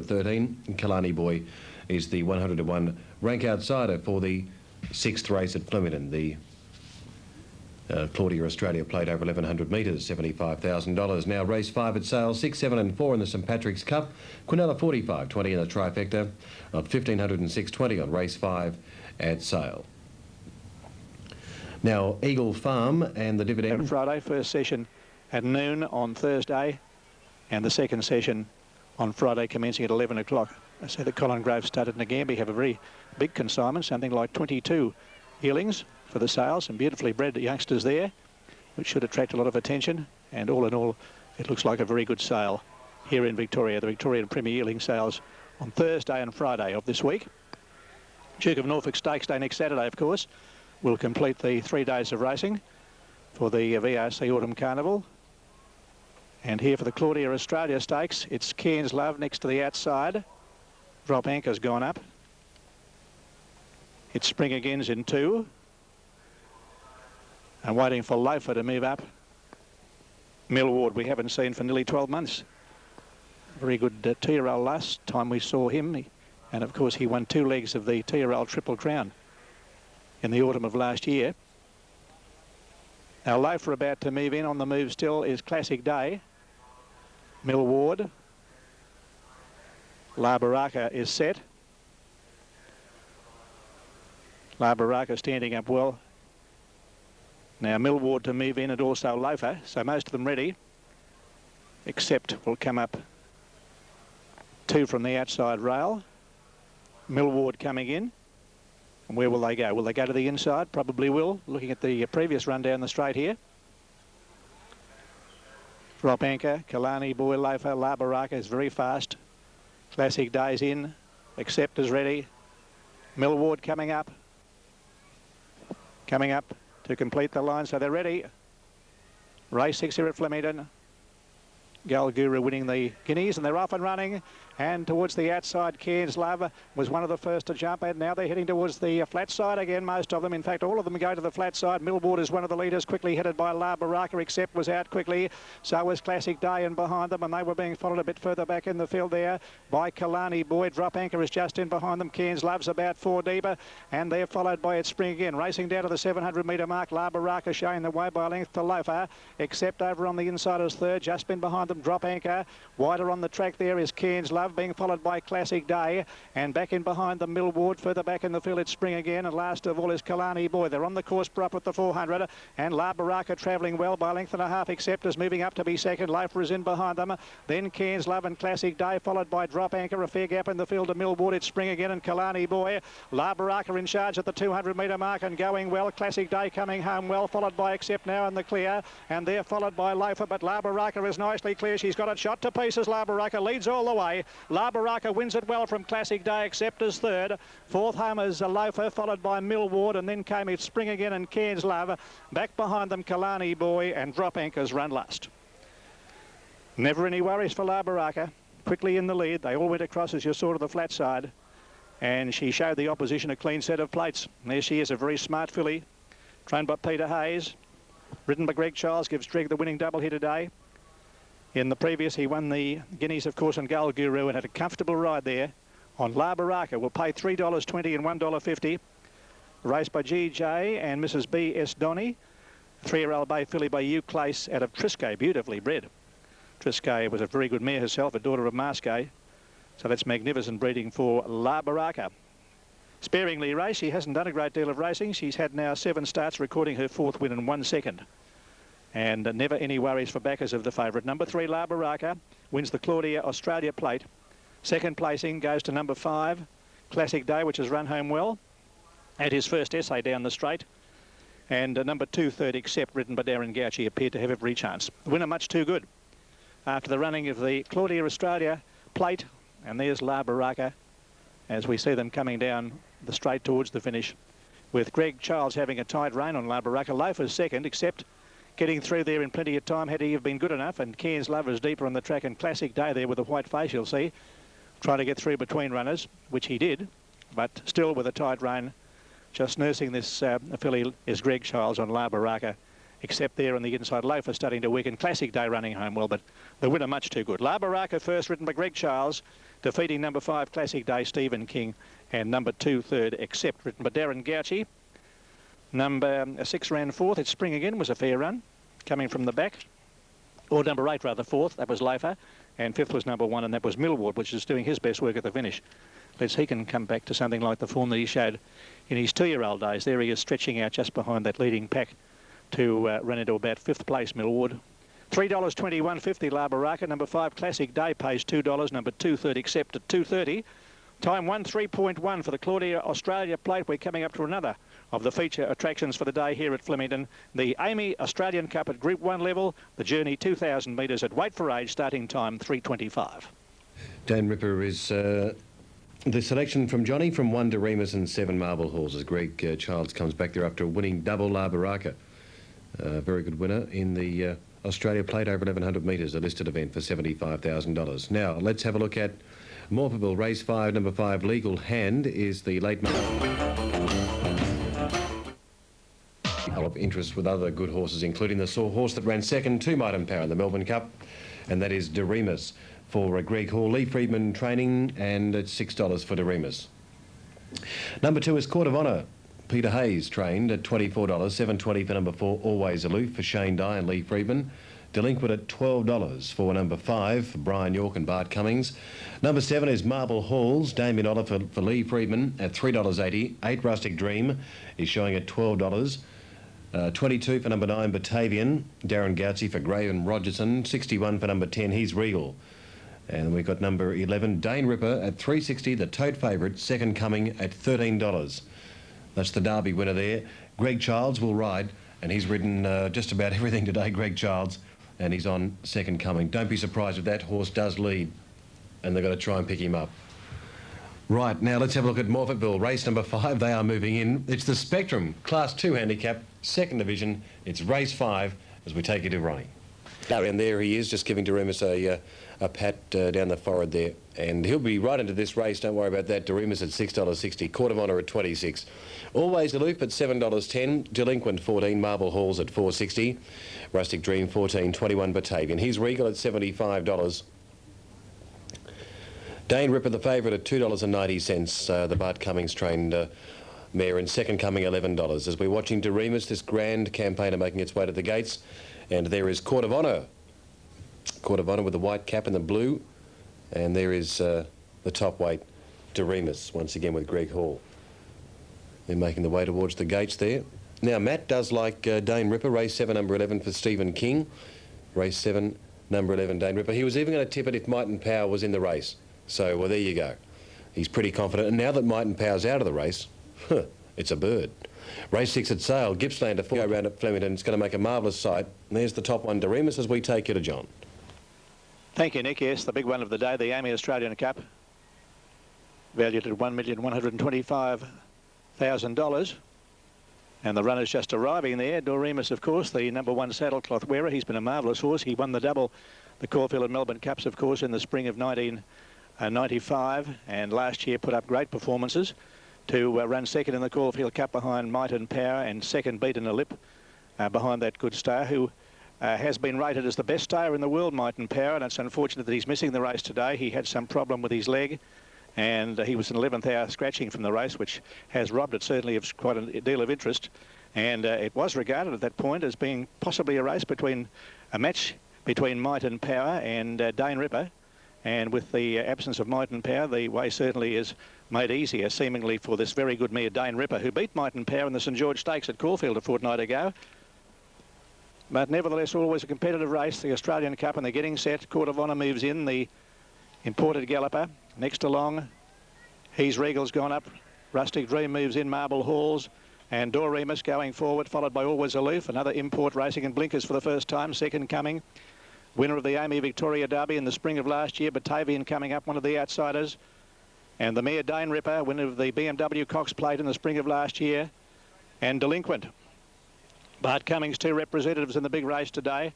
13. Kalani Boy is the 101 rank outsider for the 6th race at Flemington. The Claudia Australia Plate over 1,100 metres, $75,000. Now race 5 at Sale, 6, 7 and 4 in the St Patrick's Cup. Quinella 45.20 in the trifecta of 1,506.20 on race 5 at Sale. Now Eagle Farm and the dividend. Friday, first session at noon on Thursday, and the second session on Friday commencing at 11 o'clock. I say that Colin Grove Stud at Nagambie have a very big consignment, something like 22 yearlings for the sales, and beautifully bred youngsters there, which should attract a lot of attention. And all in all, it looks like a very good sale here in Victoria. The Victorian Premier Yearling sales on Thursday and Friday of this week. Duke of Norfolk Stakes Day next Saturday, of course, will complete the 3 days of racing for the VRC Autumn Carnival. And here for the Claudia Australia Stakes, it's Cairns Love next to the outside. Drop Anchor's gone up. It's Spring Again's in 2. And waiting for Loafer to move up. Millward we haven't seen for nearly 12 months. Very good 2-year-old last time we saw him. And of course he won 2 legs of the 2-year-old Triple Crown in the autumn of last year. Now Loafer about to move in. On the move still is Classic Day. Millward. La Baraka is set. La Baraka standing up well. Now Millward to move in, and also Loafer, so most of them ready, except will come up 2 from the outside rail. Millward coming in, and where will they go? Will they go to the inside? Probably will, looking at the previous run down the straight here. Drop Anchor, Kalani Boy, Loafer, La Baraka is very fast. Classic Days in, Accept is ready. Millward coming up to complete the line, so they're ready. Race 6 here at Flemington. Gal Guru winning the guineas, and they're off and running. And towards the outside, Cairns Love was one of the first to jump, and now they're heading towards the flat side again, most of them. In fact, all of them go to the flat side. Millward is one of the leaders, quickly headed by La Baraka, except was out quickly. So was Classic Day in behind them, and they were being followed a bit further back in the field there by Kalani Boy. Drop Anchor is just in behind them. Cairns Love's about 4 deeper, and they're followed by Its Spring Again. Racing down to the 700-metre mark, La Baraka showing the way by a length to Loafer, except over on the inside is third, just been behind them. Drop Anchor. Wider on the track there is Cairns Love, being followed by Classic Day, and back in behind the Millward. Further back in the field it's Spring Again, and last of all is Kalani Boy. They're on the course for up at the 400, and La Baraka travelling well by a length and a half. Except is moving up to be second. Loafer is in behind them. Then Cairns Love and Classic Day, followed by Drop Anchor. A fair gap in the field to Millward. It's Spring Again and Kalani Boy. La Baraka in charge at the 200-metre mark and going well. Classic Day coming home well, followed by Accept now in the clear, and they're followed by Loafer, but La Baraka is nicely clear. She's got it shot to pieces. La Baraka leads all the way. La Baraka wins it well from Classic Day, Accept as third. Fourth home is Loafer, followed by Millward, and then came It's Spring Again and Cairns Love. Back behind them Kalani Boy, and Drop Anchor's run last. Never any worries for La Baraka. Quickly in the lead. They all went across, as you saw, to the flat side, and she showed the opposition a clean set of plates. There she is, a very smart filly, trained by Peter Hayes, ridden by Greg Childs, gives Greg the winning double here today. In the previous, he won the guineas, of course, on Gal Guru, and had a comfortable ride there on La Baraka. Will pay $3.20 and $1.50. Raced by GJ and Mrs. B.S. Donny. 3-year-old bay filly by Hugh Clace out of Triscay, beautifully bred. Triscay was a very good mare herself, a daughter of Mascay. So that's magnificent breeding for La Baraka. Sparingly raced. She hasn't done a great deal of racing. She's had now 7 starts, recording her 4th win in 1 second. And never any worries for backers of the favourite. Number 3, La Baraka, wins the Claudia Australia Plate. Second placing goes to number 5, Classic Day, which has run home well at his first essay down the straight. And number 2, third, Accept, ridden by Darren Gauchi, appeared to have every chance. The winner much too good after the running of the Claudia Australia Plate. And there's La Baraka as we see them coming down the straight towards the finish, with Greg Childs having a tight rein on La Baraka. Loafer's second, Accept getting through there in plenty of time had he have been good enough, and Cairns Love is deeper on the track, and Classic Day there with a white face, you'll see, trying to get through between runners, which he did, but still with a tight rein. Just nursing this filly is Greg Childs on La Baraka, except there on the inside. Loafer starting to weaken. Classic Day running home well, but the winner much too good. La Baraka first, ridden by Greg Childs. defeating number 5 Classic Day Stephen King and number 2 third Accept, written by Darren Gauci. Number 6 ran fourth. It's Spring Again was a fair run coming from the back, or number 8 rather, fourth, that was Leifer, and fifth was number 1, and that was Millward, which is doing his best work at the finish. He can come back to something like the form that he showed in his 2-year-old days. There he is, stretching out just behind that leading pack to run into about 5th place, Millward. $3.21.50 La Baraka. Number 5 Classic Day pays $2. Number 2 third Accept at $2.30. Time 1:3.1 for the Claudia Australia Plate. We're coming up to another of the feature attractions for the day here at Flemington. The Amy Australian Cup at Group 1 level. The Journey 2,000 metres at weight for age, starting time 3:25. Dane Ripper is the selection from Johnny from 1 to Remus and 7 Marble Halls as Greg Childs comes back there after a winning double La Baraka. Very good winner in the Australia Plate over 1,100 metres, a listed event for $75,000. Now, let's have a look at Morphettville Race 5, number 5, Legal Hand is the late of interest with other good horses, including the horse that ran second to Might and Power in the Melbourne Cup, and that is Doremus for Greg Hall. Lee Friedman training, and it's $6 for Doremus. Number 2 is Court of Honour. Peter Hayes trained at $24, $7.20 for number 4, Always Aloof for Shane Dye and Lee Friedman. Delinquent at $12 for number 5, Brian York and Bart Cummings. Number 7 is Marble Halls, Damien Oliver for Lee Friedman at $3.80. 8 Rustic Dream is showing at $12. 22 for number 9, Batavian, Darren Gauci for Graydon Rogerson. 61 for number 10, He's Regal. And we've got number 11, Dane Ripper at $3.60, the tote favourite, Second Coming at $13. That's the Derby winner there. Greg Childs will ride, and he's ridden just about everything today, Greg Childs, and he's on Second Coming. Don't be surprised if that horse does lead, and they've got to try and pick him up. Right, now let's have a look at Morphettville, race number 5. They are moving in. It's the Spectrum, Class 2 handicap, 2nd division. It's race 5 as we take you to Ronnie. And there he is, just giving Doremus a pat down the forehead there. And he'll be right into this race, don't worry about that. Doremus at $6.60, Court of Honour at $26. Always Aloof at $7.10, Delinquent 14, Marble Halls at $4.60, Rustic Dream 14, 21 Batavian. He's Regal at $75. Dane Ripper the favourite at $2.90, the Bart Cummings trained mare, and Second Coming $11. As we're watching Doremus, this grand campaigner making its way to the gates, and there is Court of Honour. Court of Honour with the white cap and the blue, and there is the top weight Doremus once again with Greg Hall. They're making the way towards the gates there. Now Matt does like Dane Ripper, race 7 number 11 for Stephen King, race 7 number 11 Dane Ripper. He was even going to tip it if Might and Power was in the race, so well, there you go. He's pretty confident, and now that Might and Power's out of the race, it's a bird. Race 6 at Sale, Gippsland, a 4 go round at Flemington. It's going to make a marvellous sight. And there's the top one, Doremus, as we take you to John. Thank you, Nick. Yes, the big one of the day, the Amy Australian Cup, valued at $1,125,000. And the runner's just arriving there. Doremus, of course, the number 1 saddlecloth wearer. He's been a marvellous horse. He won the double, the Caulfield and Melbourne Cups, of course, in the spring of 1995, and last year put up great performances to run second in the Caulfield Cup behind Might and Power, and second Beaten a Lip behind that good star, who has been rated as the best stayer in the world, Might and Power, and it's unfortunate that he's missing the race today. He had some problem with his leg, and he was an 11th hour scratching from the race, which has robbed it certainly of quite a deal of interest. And it was regarded at that point as being possibly a match between Might and Power and Dane Ripper. And with the absence of Might and Power, the way certainly is made easier, seemingly, for this very good mare, Dane Ripper, who beat Might and Power in the St George Stakes at Caulfield a fortnight ago. But nevertheless, always a competitive race, the Australian Cup, and they're getting set. Court of Honour moves in, the imported galloper. Next along, He's Regal's gone up. Rustic Dream moves in, Marble Halls. And Doremus going forward, followed by Always Aloof, another import racing in blinkers for the first time, Second Coming. Winner of the Amy Victoria Derby in the spring of last year, Batavian coming up, one of the outsiders. And the mare Dane Ripper, winner of the BMW Cox Plate in the spring of last year. And Delinquent. Bart Cummings, 2 representatives in the big race today.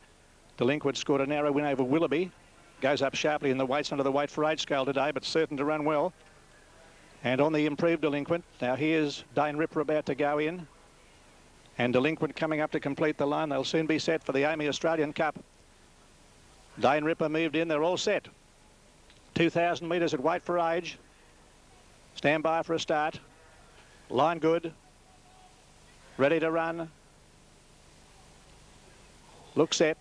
Delinquent scored a narrow win over Willoughby. Goes up sharply in the weights under the weight for age scale today, but certain to run well. And on the improved Delinquent, now here's Dane Ripper about to go in. And Delinquent coming up to complete the line. They'll soon be set for the Amy Australian Cup. Dane Ripper moved in, they're all set. 2,000 metres at weight for age. Stand by for a start. Line good. Ready to run. Look set.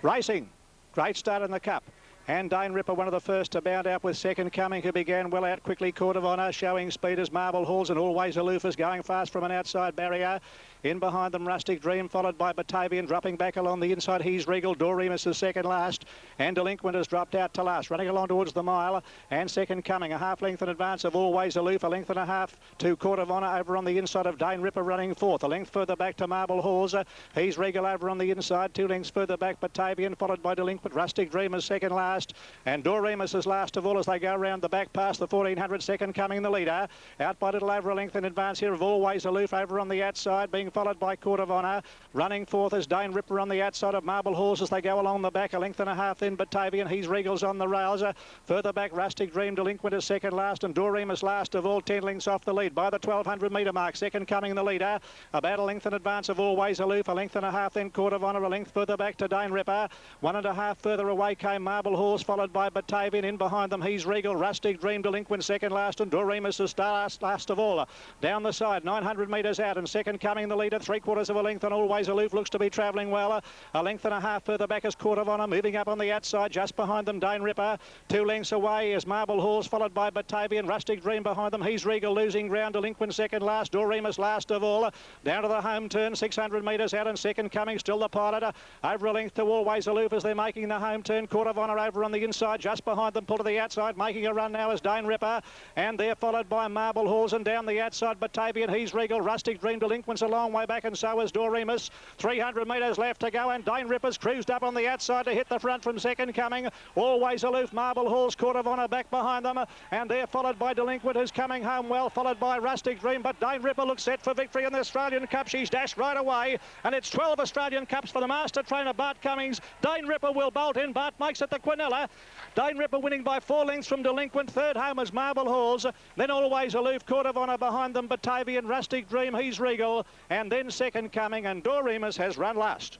Racing. Great start in the Cup. And Dane Ripper, one of the first to bound out with Second Coming, who began well out quickly. Court of Honour showing speed as Marble Halls, and Always Aloof is going fast from an outside barrier. In behind them, Rustic Dream, followed by Batavian, dropping back along the inside. He's Regal. Doremus is second last, and Delinquent has dropped out to last. Running along towards the mile, and Second Coming, a half length in advance of Always Aloof, a length and a half to Court of Honour over on the inside of Dane Ripper running fourth. A length further back to Marble Halls. He's Regal over on the inside, 2 lengths further back Batavian, followed by Delinquent. Rustic Dream is second last, and Doremus is last of all as they go round the back past the 1400. Second Coming the leader, out by little over a length in advance here of Always Aloof over on the outside, being followed by Court of Honour. Running fourth is Dane Ripper on the outside of Marble Halls as they go along the back, a length and a half in Batavian. He's Regal's on the rails. Further back, Rustic Dream, Delinquent is second last, and Doremus last of all, 10 lengths off the lead by the 1200 metre mark. Second Coming the leader, about a length in advance of Always Aloof, a length and a half then Court of Honour, a length further back to Dane Ripper. 1.5 further away came Marble Halls, followed by Batavian. In behind them, he's Regal, Rustic Dream, Delinquent second last, and Doremus is last of all. Down the side, 900 metres out, and Second Coming the leader, 3/4 of a length, and Always Aloof looks to be travelling well. A length and a half further back is Court of Honour, moving up on the outside. Just behind them, Dane Ripper. 2 lengths away is Marble Halls, followed by Batavian. Rustic Dream behind them. He's Regal losing ground. Delinquent second last. Doremus last of all. Down to the home turn, 600 metres out, and Second Coming still the pilot. Over a length to Always Aloof as they're making the home turn. Court of Honour over on the inside. Just behind them, pull to the outside. Making a run now is Dane Ripper, and they're followed by Marble Halls, and down the outside Batavian. He's Regal. Rustic Dream, Delinquent's a long way back, and so is Doremus. 300 metres left to go, and Dane Ripper's cruised up on the outside to hit the front from Second Coming. Always Aloof, Marble Halls, Court of Honour back behind them, and they're followed by Delinquent, who's coming home well, followed by Rustic Dream. But Dane Ripper looks set for victory in the Australian Cup. She's dashed right away, and it's 12 Australian Cups for the master trainer Bart Cummings. Dane Ripper will bolt in. Bart makes it the Quinella. Dane Ripper winning by 4 lengths from Delinquent. Third home is Marble Halls, then Always Aloof, Court of Honour behind them, Batavian, Rustic Dream, he's Regal, and then Second Coming, and Doremus has run last.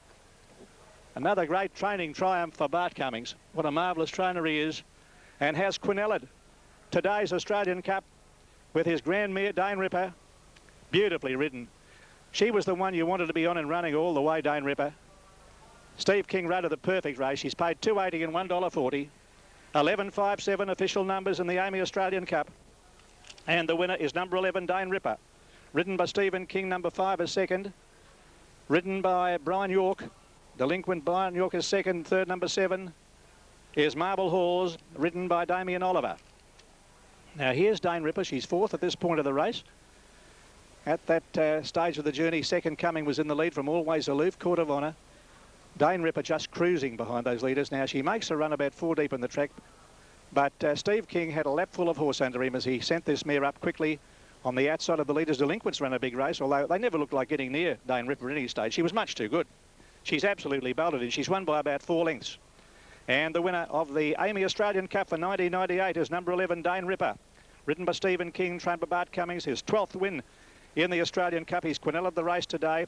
Another great training triumph for Bart Cummings. What a marvellous trainer he is, and has Quinella'd today's Australian Cup with his grandmare Dane Ripper. Beautifully ridden. She was the one you wanted to be on and running all the way, Dane Ripper. Steve King rode her the perfect race. She's paid $2.80 and $1.40. 11.57 official numbers in the AAMI Australian Cup. And the winner is number 11, Dane Ripper. Ridden by Stephen King, number 5 is second. Ridden by Brian York. Delinquent Brian York is second. Third, number 7, is Marble Halls, ridden by Damien Oliver. Now here's Dane Ripper. She's fourth at this point of the race. At that stage of the journey, Second Coming was in the lead from Always Aloof, Court of Honour. Dane Ripper just cruising behind those leaders. Now she makes a run about 4 deep in the track, but Steve King had a lap full of horse under him as he sent this mare up quickly on the outside of the leaders. Delinquents ran a big race, although they never looked like getting near Dane Ripper at any stage. She was much too good. She's absolutely bolted in. She's won by about 4 lengths. And the winner of the AAMI Australian Cup for 1998 is number 11, Dane Ripper. Ridden by Stephen King, trained by Bart Cummings, his 12th win in the Australian Cup. He's Quinella'd the race today.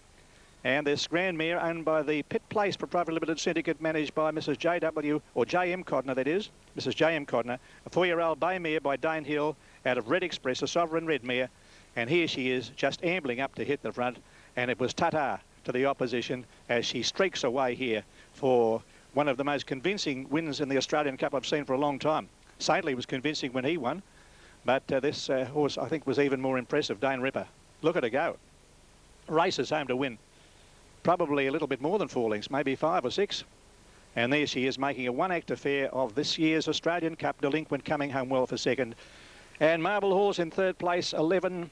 And this grand mare owned by the Pitt Place Proprietary Limited Syndicate, managed by Mrs. J.W. or J.M. Codner, that is, Mrs. J.M. Codner. A 4-year-old bay mare by Dane Hill out of Red Express, a sovereign red mare. And here she is, just ambling up to hit the front. And it was ta-ta to the opposition as she streaks away here for one of the most convincing wins in the Australian Cup I've seen for a long time. Saintly was convincing when he won, but this horse, I think, was even more impressive, Dane Ripper. Look at her go. Race is home to win. Probably a little bit more than 4 lengths, maybe 5 or 6. And there she is, making a one-act affair of this year's Australian Cup. Delinquent coming home well for second. And Marble Halls in third place, 11,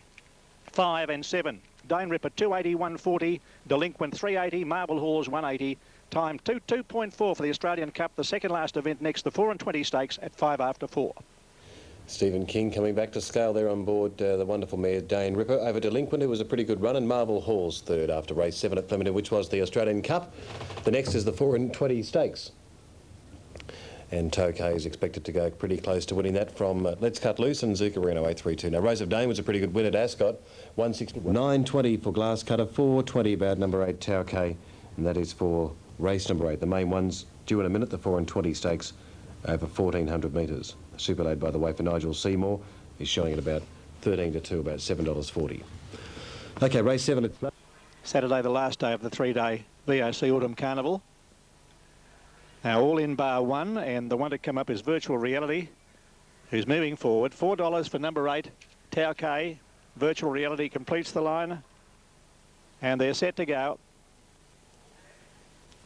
5 and 7. Dane Ripper 280, 140. Delinquent 380. Marble Halls 180. Time 2.4 for the Australian Cup. The second last event next, the 4 and 20 stakes at 5 after 4. Stephen King coming back to scale there on board the wonderful mare Dane Ripper over Delinquent, who was a pretty good run, and Marble Halls third after race 7 at Flemington, which was the Australian Cup. The next is the 4 and 20 stakes. And Tokay is expected to go pretty close to winning that from Let's Cut Loose and Zuccarino 832. Now, Rose of Dane was a pretty good win at Ascot. 161. 9.20 for Glass Cutter, 4.20 about number 8 Tokay, and that is for race number 8. The main ones due in a minute, the 4 and 20 stakes over 1,400 metres. Super Lad, by the way, for Nigel Seymour is showing at about 13 to 2, about $7.40. Okay, race 7. Saturday, the last day of the 3-day VOC Autumn Carnival. Now all in bar one, and the one to come up is Virtual Reality, who's moving forward. $4 for number 8, Tau K. Virtual Reality completes the line, and they're set to go.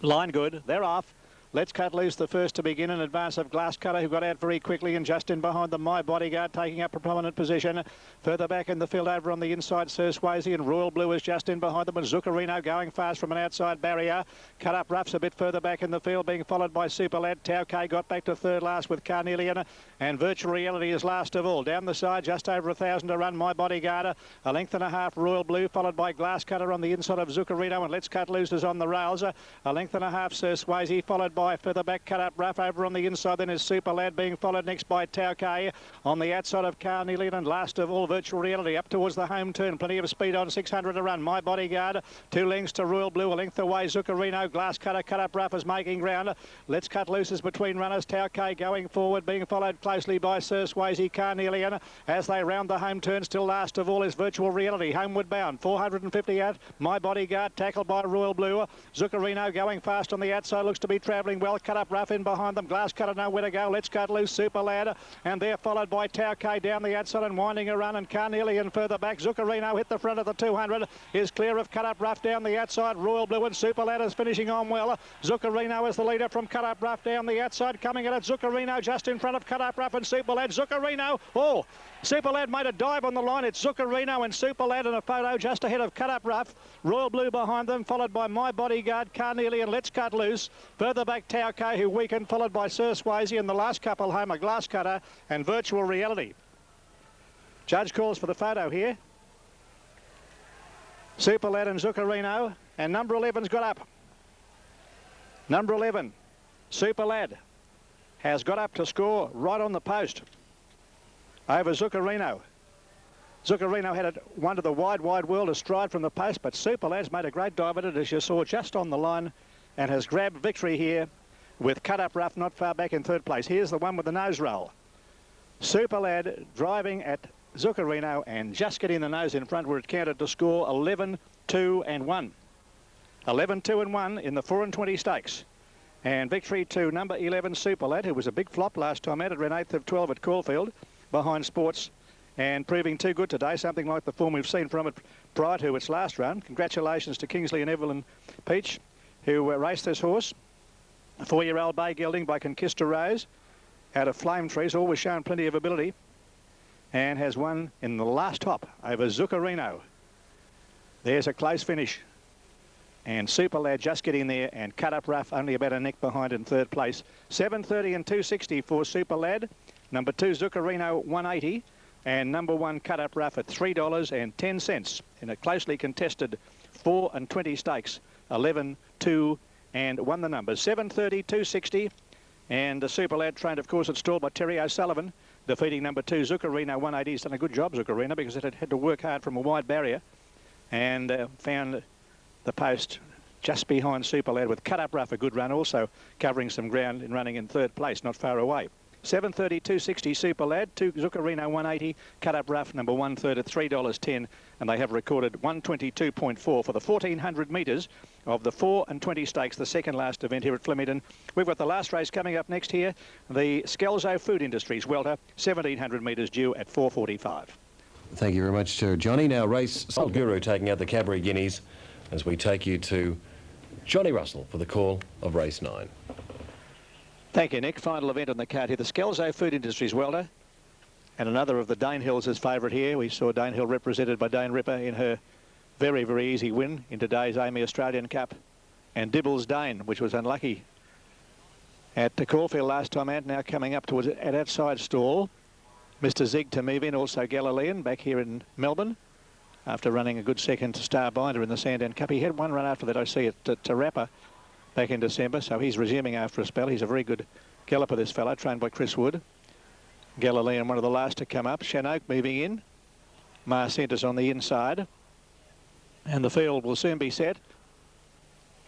Line good, they're off. Let's Cut Loose, the first to begin in advance of Glass Cutter, who got out very quickly, and just in behind them, My Bodyguard taking up a prominent position. Further back in the field over on the inside, Sir Swayze, and Royal Blue is just in behind them, and Zuccarino going fast from an outside barrier. Cut Up Rough's a bit further back in the field, being followed by Super Lad. Tau K got back to third last with Carnelian, and Virtual Reality is last of all. Down the side, just over 1,000 to run, My Bodyguard, a length and a half, Royal Blue, followed by Glass Cutter on the inside of Zuccarino, and Let's Cut Loose is on the rails. A length and a half, Sir Swayze, followed by further back, Cut Up Rough over on the inside. Then is Super Lad being followed next by Tau K on the outside of Carnelian, and last of all, Virtual Reality up towards the home turn. Plenty of speed on, 600 to run. My Bodyguard, 2 lengths to Royal Blue, a length away. Zuccarino, Glass Cutter, Cut Up Rough is making ground. Let's Cut Loose is between runners. Tau K going forward, being followed closely by Sir Swayze, Carnelian as they round the home turn. Still last of all is Virtual Reality, homeward bound. 450 out. My Bodyguard tackled by Royal Blue. Zuccarino going fast on the outside, looks to be travelling well. Cut Up Rough in behind them. Glass Cutter nowhere to go. Let's Cut Loose, Super Lad, and they're followed by Tau K down the outside and winding a run, and Carnelian further back. Zuccarino hit the front of the 200, is clear of Cut Up Rough down the outside. Royal Blue and Super Lad is finishing on well. Zuccarino is the leader from Cut Up Rough down the outside, coming at it. Zuccarino just in front of Cut Up Rough and Super Lad. Zuccarino, oh, Super Lad made a dive on the line. It's Zuccarino and Super Lad in a photo just ahead of Cut Up Rough. Royal Blue behind them, followed by My Bodyguard, Carnelian, Let's Cut Loose. Further back, Tau K, who weakened, followed by Sir Swayze, and the last couple home, a Glass Cutter and Virtual Reality. Judge calls for the photo here. Super Lad and Zuccarino, and number 11's got up. Number 11, Super Lad, has got up to score right on the post over Zuccarino. Zuccarino had it one to the wide world astride from the post, but Super Lad's made a great dive at it, as you saw, just on the line, and has grabbed victory here with Cut Up Rough not far back in third place. Here's the one with the nose roll. Super Lad driving at Zuccarino and just getting the nose in front, where it counted to score 11, 2 and 1. 11, 2 and 1 in the 4 and 20 stakes. And victory to number 11, Super Lad, who was a big flop last time out. It ran 8th of 12 at Caulfield behind Sports, and proving too good today, something like the form we've seen from it prior to its last run. Congratulations to Kingsley and Evelyn Peach, who raced this horse. A 4-year-old bay gelding by Conquista Rose out of Flame Trees, always shown plenty of ability, and has won in the last hop over Zuccarino. There's a close finish, and Super Lad just getting there, and Cut Up Rough only about a neck behind in third place. 7.30 and 2.60 for Super Lad. Number 2 Zuccarino 1.80, and number 1 Cut Up Rough at $3.10 in a closely contested 4 and 20 stakes. 11, 2 and 1 the numbers. 7.30, 2.60, and the Super Lad trained, of course, at stall by Terry O'Sullivan, defeating number 2 Zuccarino 1.80. He's done a good job, Zuccarino, because it had to work hard from a wide barrier, and found the post just behind Super Lad with Cut Up Rough, a good run, also covering some ground in running in third place, not far away. 7.30, 2.60 Super Lad, 2 Zuccarino 1.80, Cut Up Rough number 1 third at $3.10, and they have recorded 122.4 for the 1,400 metres of the 4 and 20 stakes, the second last event here at Flemington. We've got the last race coming up next here, the Scalzo Food Industries Welter, 1,700 metres due at 4:45. Thank you very much, Johnny. Now race Salt Guru taking out the Cadbury Guineas as we take you to Johnny Russell for the call of race 9. Thank you, Nick. Final event on the card here, the Scalzo Food Industries Welter, and another of the Danehills' favourite here. We saw Danehill represented by Dane Ripper in her very, very easy win in today's Amy Australian Cup, and Dibbles Dane, which was unlucky at the Caulfield last time out, now coming up towards at outside stall. Mr. Zig to move in, also Galilean back here in Melbourne after running a good second to Star Binder in the Sandown Cup. He had one run after that, I see, at Tarappa back in December, so he's resuming after a spell. He's a very good galloper, this fellow, trained by Chris Wood. Galilean, one of the last to come up. Shanoak moving in. Mar Centers on the inside. And the field will soon be set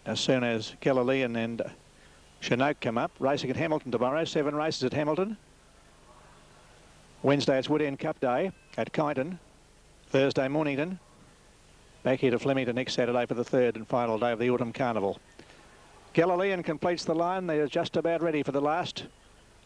as soon as Galilean and Chinook come up, racing at Hamilton tomorrow, 7 races at Hamilton. Wednesday it's Woodend Cup Day at Kyneton. Thursday Mornington. Back here to Flemington next Saturday for the third and final day of the Autumn Carnival. Galilean completes the line. They're just about ready for the last.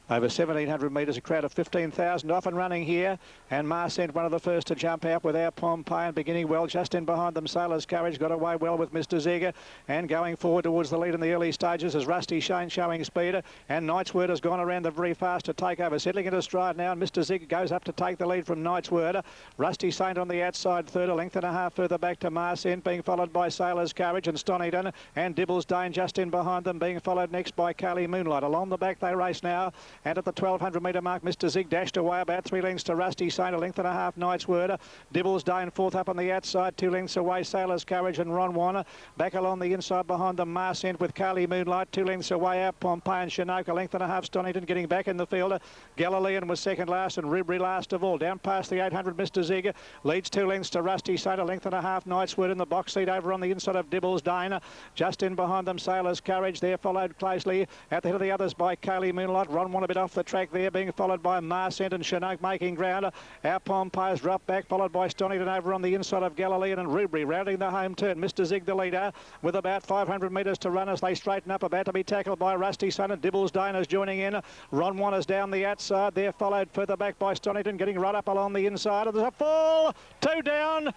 Over 1,700 metres, a crowd of 15,000 off and running here. And Marsent, one of the first to jump out with our Pompeii and beginning well. Just in behind them, Sailor's Courage got away well with Mr. Ziegler. And going forward towards the lead in the early stages is Rusty Shane showing speed. And Knight's Word has gone around the very fast to take over. Settling into stride now, and Mr. Ziegler goes up to take the lead from Knight's Word. Rusty Saint on the outside third, a length and a half further back to Marsent, being followed by Sailor's Courage and Stonington. And Dibbles Dane just in behind them, being followed next by Kali Moonlight. Along the back they race now. And at the 1,200 metre mark, Mr. Zig dashed away about 3 lengths to Rusty Saint, a length and a half Knight's Word. Dibbles Dane fourth up on the outside, 2 lengths away, Sailor's Courage and Ron Warner. Back along the inside behind them, Marsent with Kali Moonlight, 2 lengths away out, Pompeii and Chinook, a length and a half, Stonington getting back in the field. Galilean was second last and Ribri last of all. Down past the 800, Mr. Zig leads 2 lengths to Rusty Saint, a length and a half, Knight's Word in the box seat over on the inside of Dibbles Dane. Just in behind them, Sailor's Courage there, followed closely at the head of the others by Kali Moonlight. Ron Warner a bit off the track there, being followed by Marsent and Chinook making ground. Our Pompey's dropped back, followed by Stonington over on the inside of Galilean and Rubri rounding the home turn. Mr. Zig the leader with about 500 metres to run as they straighten up, about to be tackled by Rusty Sun, and Dibbles Dane is joining in. Ron Warner's down the outside there, followed further back by Stonington, getting right up along the inside. There's a fall, 2 down,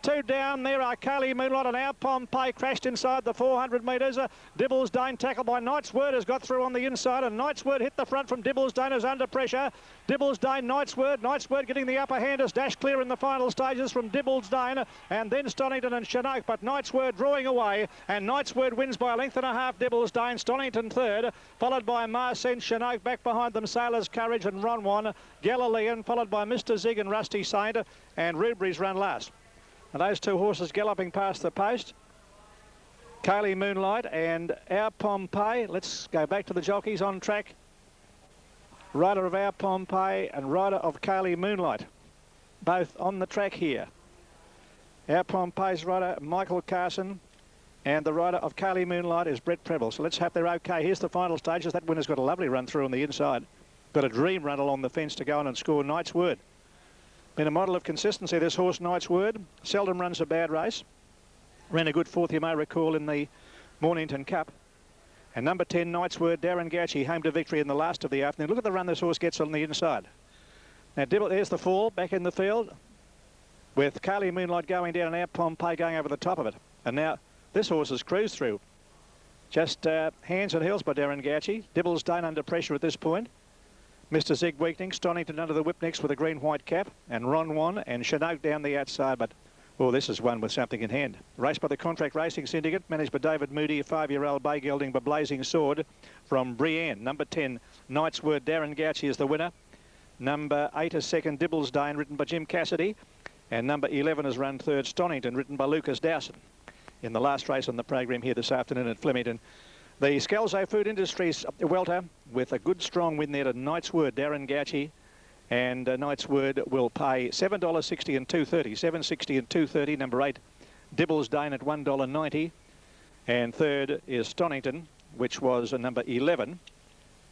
2 down. There are Kali Moonlight and Our Pompeii crashed inside the 400 metres. Dibbles Dane tackled by Knight's Word has got through on the inside, and Knight's Word hit the front from Dibbles Dane, is under pressure. Dibbles Dane, Knight's Word getting the upper hand as dash clear in the final stages from Dibbles Dane, and then Stonington and Chinook, but Knight's Word drawing away, and Knight's Word wins by a length and a half. Dibbles Dane, Stonington third, followed by Marsent, Chinook, back behind them Sailor's Courage and Ron One, Galilean, followed by Mr. Zig and Rusty Saint, and Rubri's run last. And those 2 horses galloping past the post, Kali Moonlight and Our Pompeii. Let's go back to the jockeys on track. Rider of Our Pompeii and rider of Kali Moonlight, both on the track here. Our Pompeii's rider Michael Carson, and the rider of Kali Moonlight is Brett Preble. So let's hope they're okay. Here's the final stages. That winner's got a lovely run through on the inside. Got a dream run along the fence to go on and score Knight's Word. Been a model of consistency, this horse Knight's Word. Seldom runs a bad race. Ran a good fourth, you may recall, in the Mornington Cup. And number 10, Knight's Word, Darren Gauci, home to victory in the last of the afternoon. Look at the run this horse gets on the inside. Now, there's the fall back in the field with Kali Moonlight going down and Our Pompeii going over the top of it. And now this horse has cruised through. Just hands and heels by Darren Gauci. Dibbles Dane under pressure at this point. Mr. Zig weakening, Stonington under the whip next with a green-white cap. And Ron One and Chinook down the outside, but well, this is one with something in hand. Raced by the Contract Racing Syndicate, managed by David Moody, a 5-year-old bay gelding by Blazing Sword from Brienne. Number 10, Knight's Word, Darren Gauci is the winner. Number 8 is second, Dibbles Dane, written by Jim Cassidy. And number 11 is run third, Stonington, written by Lucas Dowson. In the last race on the program here this afternoon at Flemington. The Scalzo Food Industries welter with a good strong win there to Knight's Word, Darren Gauci. And Knight's Word will pay $7.60 and $2.30. $7.60 and $2.30. Number 8, Dibbles Dane at $1.90. And third is Stonington, which was number 11,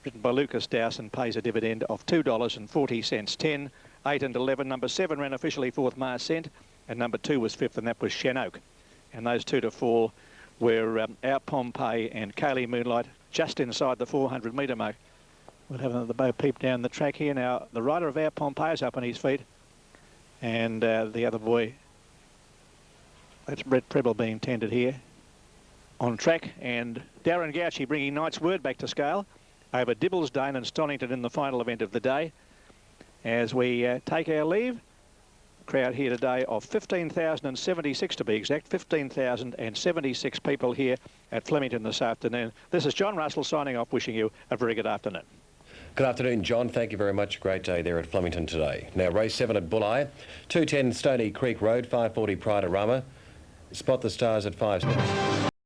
written by Lucas Dowson, pays a dividend of $2.40. 10, 8 and 11. Number 7 ran officially fourth, Marsent, and number 2 was fifth, and that was Chinook. And those 2 to fall were Our Pompeii and Kali Moonlight, just inside the 400 metre mark. We'll have another bow peep down the track here. Now, the rider of Our Pompeii is up on his feet. And the other boy, that's Brett Preble being tended here on track. And Darren Gauci bringing Knight's Word back to scale over Dibbles Dane and Stonington in the final event of the day. As we take our leave, crowd here today of 15,076 to be exact, 15,076 people here at Flemington this afternoon. This is John Russell signing off, wishing you a very good afternoon. Good afternoon, John. Thank you very much. Great day there at Flemington today. Now, race 7 at Bulli, 210 Stony Creek Road, 540 Pride of Rama. Spot the Stars at 5 steps.